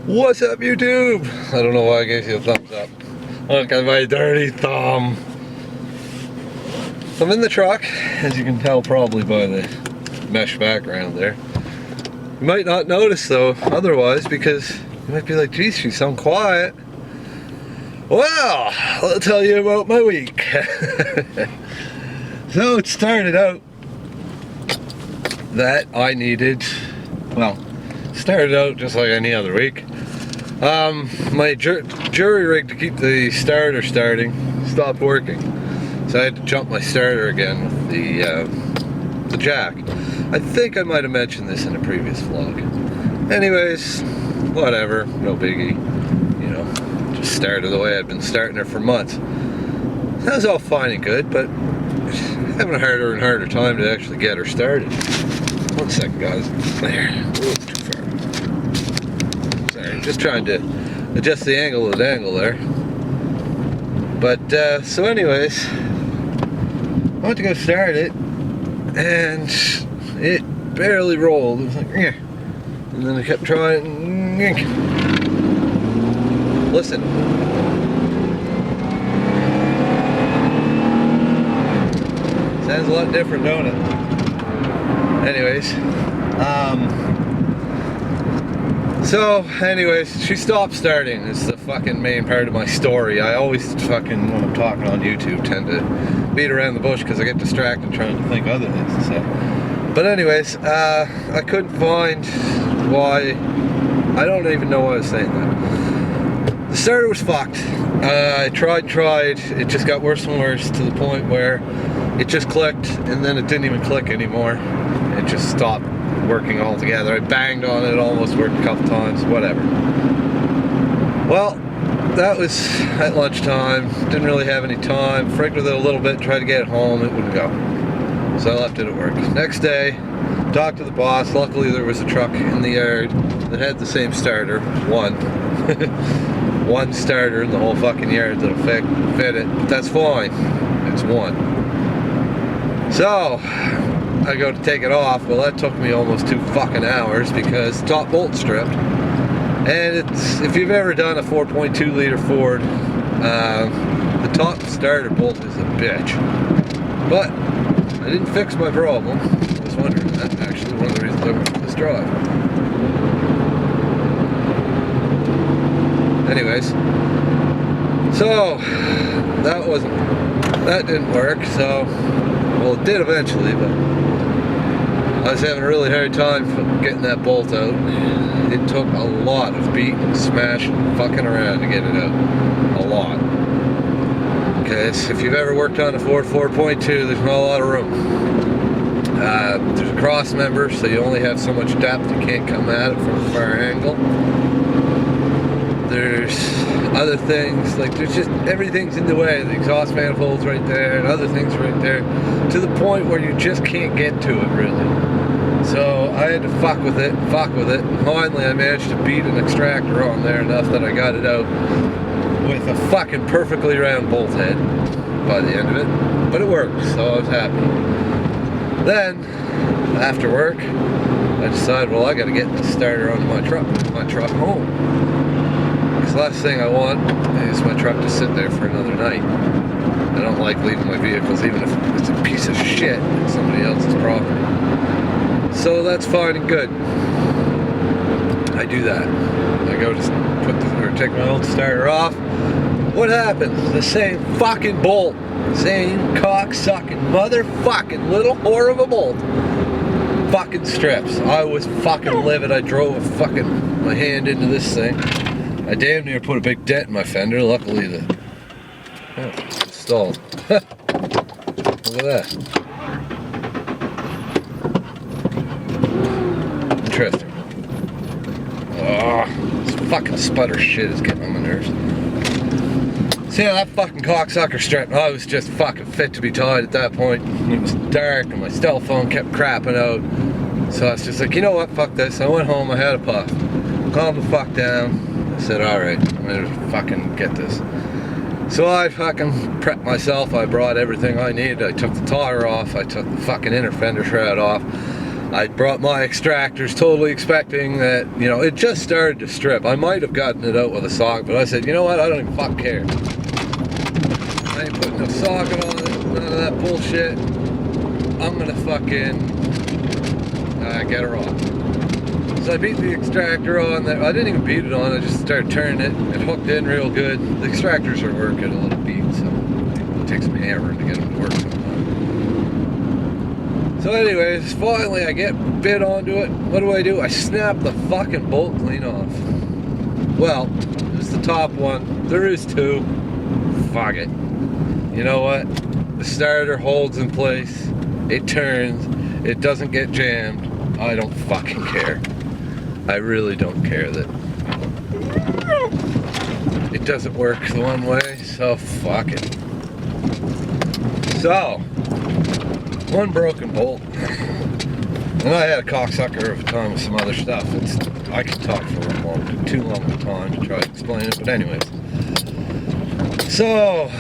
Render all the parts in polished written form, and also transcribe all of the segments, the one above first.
What's up, YouTube? I don't know why I gave you a thumbs up. Look at my dirty thumb. I'm in the truck, as you can tell probably by the mesh background there. You might not notice though, otherwise, because you might be like, geez, you sound quiet. Well, I'll tell you about my week. So it started out that I needed, well, started out just like any other week. My jury rig to keep the starter starting stopped working, so I had to jump my starter again with the jack. I think I might have mentioned this in a previous vlog. Anyways, whatever, no biggie. You know, just started the way I'd been starting her for months. That was all fine and good, but having a harder and harder time to actually get her started. 1 second, guys. There. Ooh, too far. Sorry, just trying to adjust the angle of the dangle there. But, so anyways, I went to go start it, and it barely rolled. It was like, yeah. And then I kept trying. Listen. Sounds a lot different, don't it? Anyways, so anyways, she stopped starting. It's the fucking main part of my story. I always fucking, when I'm talking on YouTube, tend to beat around the bush because I get distracted trying to think of other things to say. But anyways, I couldn't find why. I don't even know why I was saying that. The starter was fucked. I tried, it just got worse and worse to the point where it just clicked, and then it didn't even click anymore. It just stopped working altogether. I banged on it, almost worked a couple times, whatever. Well, that was at lunchtime. Didn't really have any time. Frigged with it a little bit, tried to get it home, it wouldn't go. So I left it at work. Next day, talked to the boss. Luckily there was a truck in the yard that had the same starter, one. One starter in the whole fucking yard that'll fit it, but that's fine. It's one. So I go to take it off. Well, that took me almost 2 fucking hours because the top bolt stripped. And it's, if you've ever done a 4.2 liter Ford, the top starter bolt is a bitch. But I didn't fix my problem. I was wondering that, actually, one of the reasons I went for this drive. Anyways, so that didn't work. So, well, it did eventually, but I was having a really hard time getting that bolt out. It took a lot of beating, smashing, fucking around to get it out. A lot. Okay, so if you've ever worked on a Ford 4.2, there's not a lot of room. There's a cross member, so you only have so much depth. You can't come at it from a far angle. There's other things, like there's just, everything's in the way. The exhaust manifold's right there and other things right there, to the point where you just can't get to it really. So I had to fuck with it. And finally I managed to beat an extractor on there enough that I got it out with a fucking perfectly round bolt head by the end of it. But it worked, so I was happy. Then, after work, I decided, well, I gotta get the starter onto my truck home. The last thing I want is my truck to sit there for another night. I don't like leaving my vehicles, even if it's a piece of shit, it's somebody else's property. So that's fine and good. I do that. I go to take my old starter off. What happens? The same fucking bolt. Same cock-sucking, motherfucking little whore of a bolt. Fucking strips. I was fucking livid. I drove my hand into this thing. I damn near put a big dent in my fender. Luckily, it's stalled. Look at that. Interesting. Oh, this fucking sputter shit is getting on my nerves. See, that fucking cocksucker strip, I was just fucking fit to be tied at that point. It was dark and my cell phone kept crapping out. So I was just like, you know what, fuck this. I went home, I had a puff. Calmed the fuck down. I said, alright, I'm gonna fucking get this. So I fucking prepped myself. I brought everything I needed. I took the tire off. I took the fucking inner fender shroud off. I brought my extractors totally expecting that, you know, it just started to strip. I might have gotten it out with a sock, but I said, you know what, I don't even fuck care. I ain't putting no socket on it, none of that bullshit. I'm gonna fucking get her on. So I beat the extractor on there. I didn't even beat it on, I just started turning it. It hooked in real good. The extractors are working a little beat, so it takes some hammering to get them to work sometimes. So anyways, finally I get bit onto it. What do? I snap the fucking bolt clean off. Well, there's the top one. There is two. Fuck it. You know what? The starter holds in place. It turns. It doesn't get jammed. I don't fucking care. I really don't care that it doesn't work the one way, so fuck it. So, one broken bolt. And I had a cocksucker of a time with some other stuff. I could talk for too long of a time to try to explain it, but anyways. So,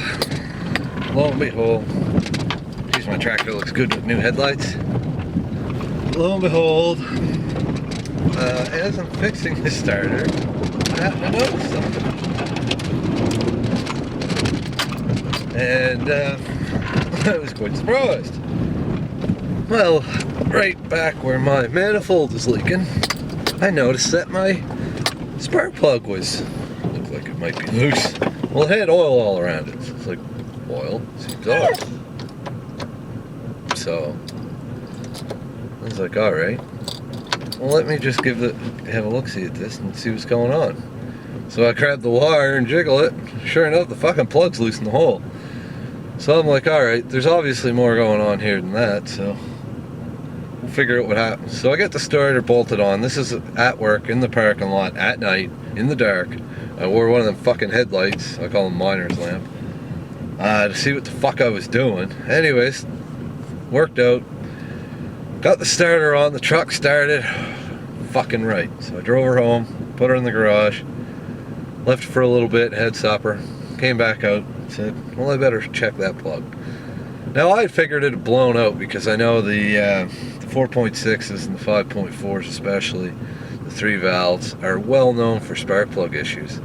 lo and behold, geez, my tractor looks good with new headlights. Lo and behold, as I'm fixing the starter, I happen to notice something. And I was quite surprised. Well, right back where my manifold is leaking, I noticed that my spark plug looked like it might be loose. Well, it had oil all around it. So it's like, oil seems odd. So I was like, all right. Well, let me just have a look-see at this and see what's going on. So I grabbed the wire and jiggle it. Sure enough, the fucking plug's loose in the hole. So I'm like, all right, there's obviously more going on here than that, so we'll figure out what happens. So I get the starter bolted on. This is at work in the parking lot at night in the dark. I wore one of them fucking headlights. I call them miner's lamp. To see what the fuck I was doing. Anyways, worked out. Got the starter on, the truck started fucking right. So I drove her home, put her in the garage, left her for a little bit, had supper, came back out, said, well, I better check that plug. Now I figured it had blown out because I know the 4.6s and the 5.4s especially, the 3 valves, are well known for spark plug issues.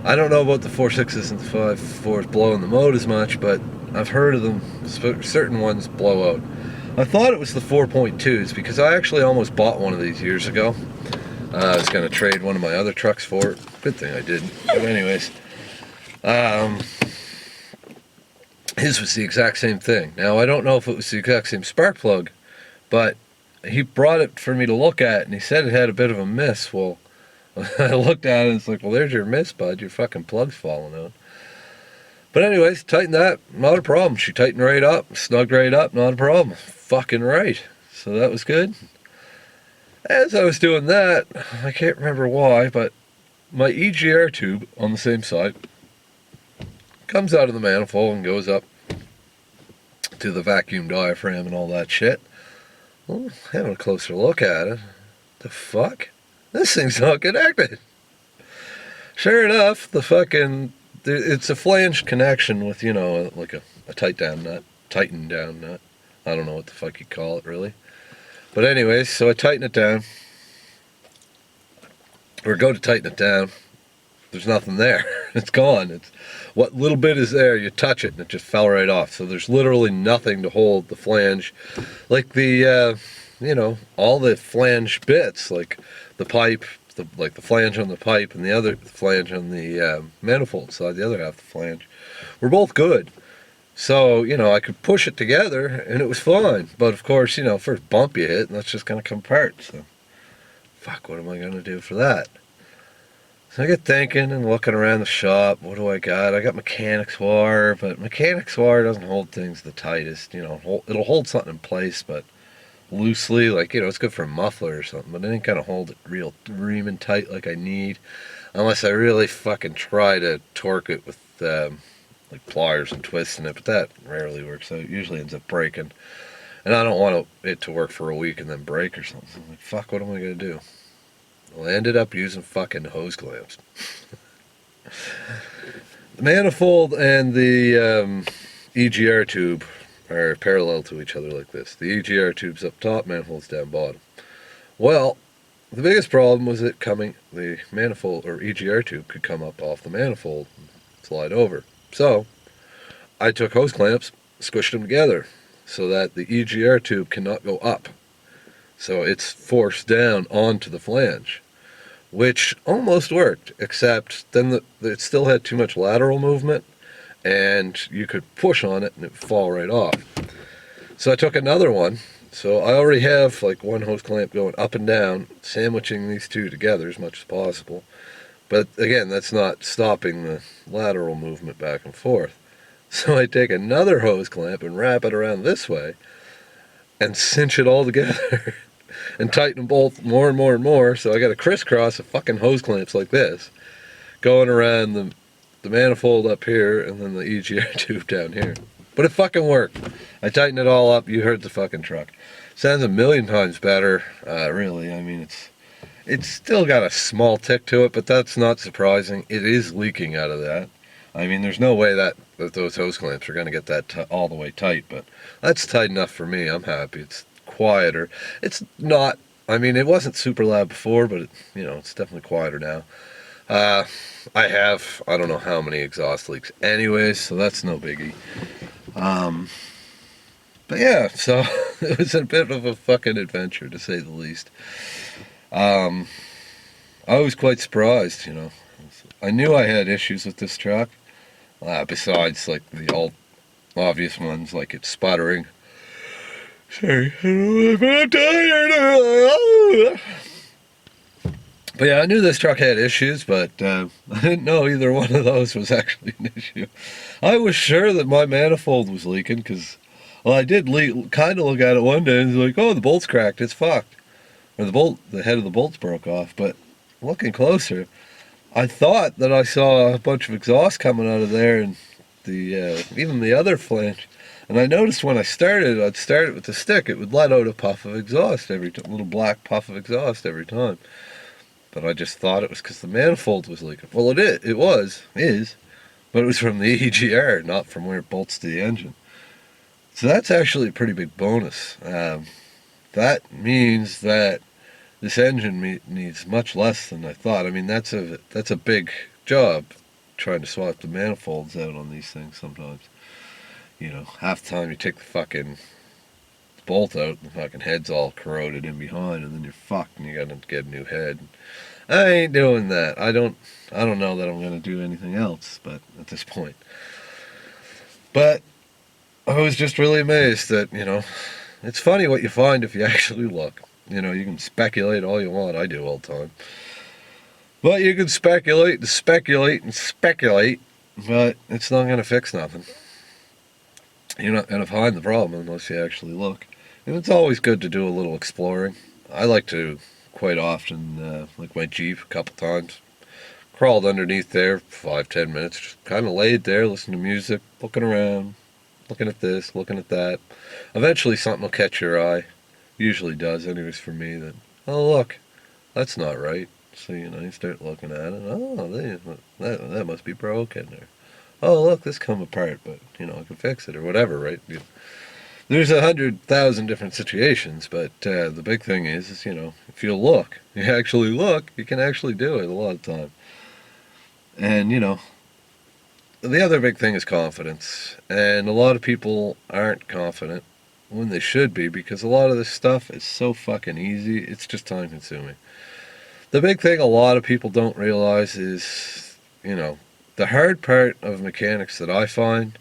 I don't know about the 4.6s and the 5.4s blowing them out as much, but I've heard of them, certain ones blow out. I thought it was the 4.2s because I actually almost bought one of these years ago. I was going to trade one of my other trucks for it. Good thing I didn't. But anyways, his was the exact same thing. Now, I don't know if it was the exact same spark plug, but he brought it for me to look at, and he said it had a bit of a miss. Well, I looked at it, and it's like, well, there's your miss, bud. Your fucking plug's falling out. But anyways, tightened that, not a problem. She tightened right up, snugged right up, not a problem. Fucking right. So that was good. As I was doing that, I can't remember why, but my EGR tube on the same side comes out of the manifold and goes up to the vacuum diaphragm and all that shit. Well, having a closer look at it, the fuck? This thing's not connected. Sure enough, it's a flange connection with, you know, like a tighten down nut. I don't know what the fuck you call it really. But anyways, so I tighten it down. Or go to tighten it down. There's nothing there. It's gone. It's what little bit is there, you touch it and it just fell right off. So there's literally nothing to hold the flange. Like the, you know, all the flange bits, like the pipe, like the flange on the pipe and the other flange on the manifold side, the other half of the flange, were both good. So, you know, I could push it together and it was fine. But of course, you know, first bump you hit and that's just going to come apart. So, fuck, what am I going to do for that? So I get thinking and looking around the shop. What do I got? I got mechanics wire, but mechanics wire doesn't hold things the tightest. You know, it'll hold something in place, but loosely, like, you know, it's good for a muffler or something, but it ain't gonna hold it real reaming tight like I need, unless I really fucking try to torque it with like pliers and twisting it, but that rarely works out. It usually ends up breaking, and I don't want it to work for a week and then break or something. I'm like, fuck, what am I gonna do? Well, I ended up using fucking hose clamps. The manifold and the EGR tube are parallel to each other like this. The EGR tube's up top, manifold's down bottom. Well, the biggest problem was the manifold or EGR tube could come up off the manifold and slide over. So I took hose clamps, squished them together so that the EGR tube cannot go up. So it's forced down onto the flange, which almost worked, except then it still had too much lateral movement, and you could push on it and it would fall right off. So I took another one. So I already have like one hose clamp going up and down, sandwiching these two together as much as possible. But again, that's not stopping the lateral movement back and forth. So I take another hose clamp and wrap it around this way and cinch it all together and tighten them both more and more and more. So I got a crisscross of fucking hose clamps like this going around the manifold up here and then the EGR tube down here. But it fucking worked. I tightened it all up. You heard the fucking truck. Sounds a million times better, really. I mean, it's still got a small tick to it, but that's not surprising. It is leaking out of that. I mean, there's no way that those hose clamps are going to get that all the way tight, but that's tight enough for me. I'm happy. It's quieter. It's not, I mean, it wasn't super loud before, but it's definitely quieter now. I don't know how many exhaust leaks anyways, so that's no biggie. But yeah, so it was a bit of a fucking adventure, to say the least. I was quite surprised, I knew I had issues with this truck, besides like the all obvious ones, like it's sputtering. Sorry, I'm tired. But yeah, I knew this truck had issues, but I didn't know either one of those was actually an issue. I was sure that my manifold was leaking, because, well, I did kind of look at it one day and was like, oh, the bolt's cracked, it's fucked. Or the head of the bolt's broke off. But looking closer, I thought that I saw a bunch of exhaust coming out of there, and even the other flange. And I noticed when I'd start it with the stick, it would let out a puff of exhaust little black puff of exhaust every time. But I just thought it was because the manifold was leaking. Well, it is, but it was from the EGR, not from where it bolts to the engine. So that's actually a pretty big bonus. That means that this engine needs much less than I thought. I mean, that's a big job, trying to swap the manifolds out on these things sometimes. Half the time you take the fucking bolt out, and the fucking head's all corroded in behind, and then you're fucked, and you gotta get a new head. I ain't doing that. I don't know that I'm gonna do anything else, but at this point. But I was just really amazed that, it's funny what you find if you actually look. You can speculate all you want. I do all the time. But you can speculate and speculate and speculate, but it's not going to fix nothing. You're not going to find the problem unless you actually look. And it's always good to do a little exploring. I like to quite often, like my Jeep a couple times, crawled underneath there 5-10 minutes, just kind of laid there, listening to music, looking around, looking at this, looking at that. Eventually something will catch your eye. Usually does, anyways, for me. That, oh, look, that's not right. So, you start looking at it. Oh, that must be broken. Or, oh, look, this come apart, but, I can fix it, or whatever, right? There's 100,000 different situations, but the big thing is, if you look, you actually look, you can actually do it a lot of time. And, the other big thing is confidence. And a lot of people aren't confident when they should be, because a lot of this stuff is so fucking easy, it's just time consuming. The big thing a lot of people don't realize is, the hard part of mechanics that I find,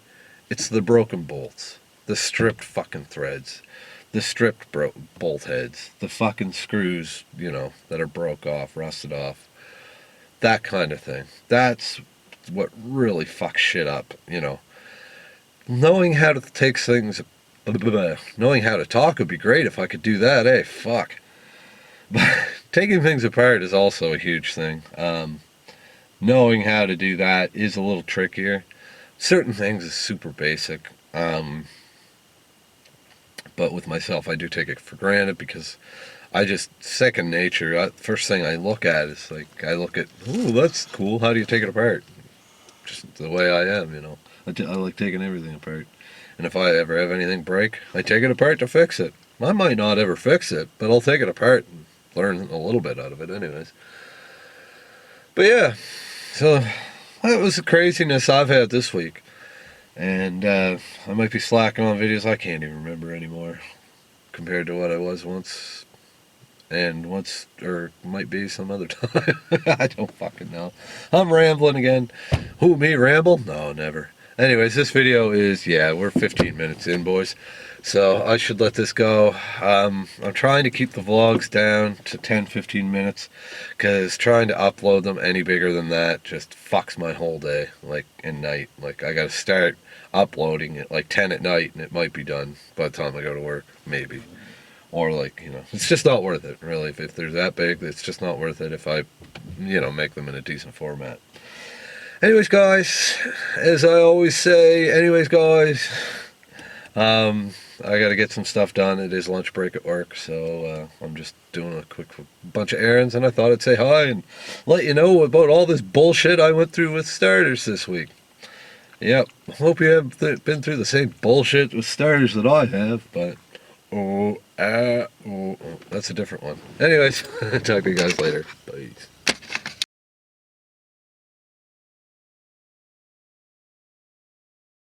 it's the broken bolts, the stripped fucking threads, the stripped bolt heads, the fucking screws, that are broke off, rusted off, that kind of thing. That's what really fucks shit up, Knowing how to take things, knowing how to talk would be great if I could do that, fuck. But taking things apart is also a huge thing. Knowing how to do that is a little trickier. Certain things is super basic. But with myself, I do take it for granted, because I just, second nature, first thing I look at is I look at, ooh, that's cool, how do you take it apart? Just the way I am, I like taking everything apart. And if I ever have anything break, I take it apart to fix it. I might not ever fix it, but I'll take it apart and learn a little bit out of it anyways. But yeah, so that was the craziness I've had this week. And I might be slacking on videos. I can't even remember anymore compared to what I was once. And once, or might be some other time. I don't fucking know. I'm rambling again. Who, me ramble? No, never. Anyways, this video is, yeah, we're 15 minutes in, boys. So I should let this go. I'm trying to keep the vlogs down to 10-15 minutes, because trying to upload them any bigger than that just fucks my whole day, like, and night. Like, I gotta start uploading at like 10 at night, and it might be done by the time I go to work, maybe. Or like, you know, it's just not worth it, really. If they're that big, it's just not worth it if I, you know, make them in a decent format. Anyways, guys, as I always say, I gotta get some stuff done. It is lunch break at work, so I'm just doing a quick bunch of errands, and I thought I'd say hi and let you know about all this bullshit I went through with starters this week. Yep, hope you haven't been through the same bullshit with starters that I have, but that's a different one. Anyways, talk to you guys later. Bye.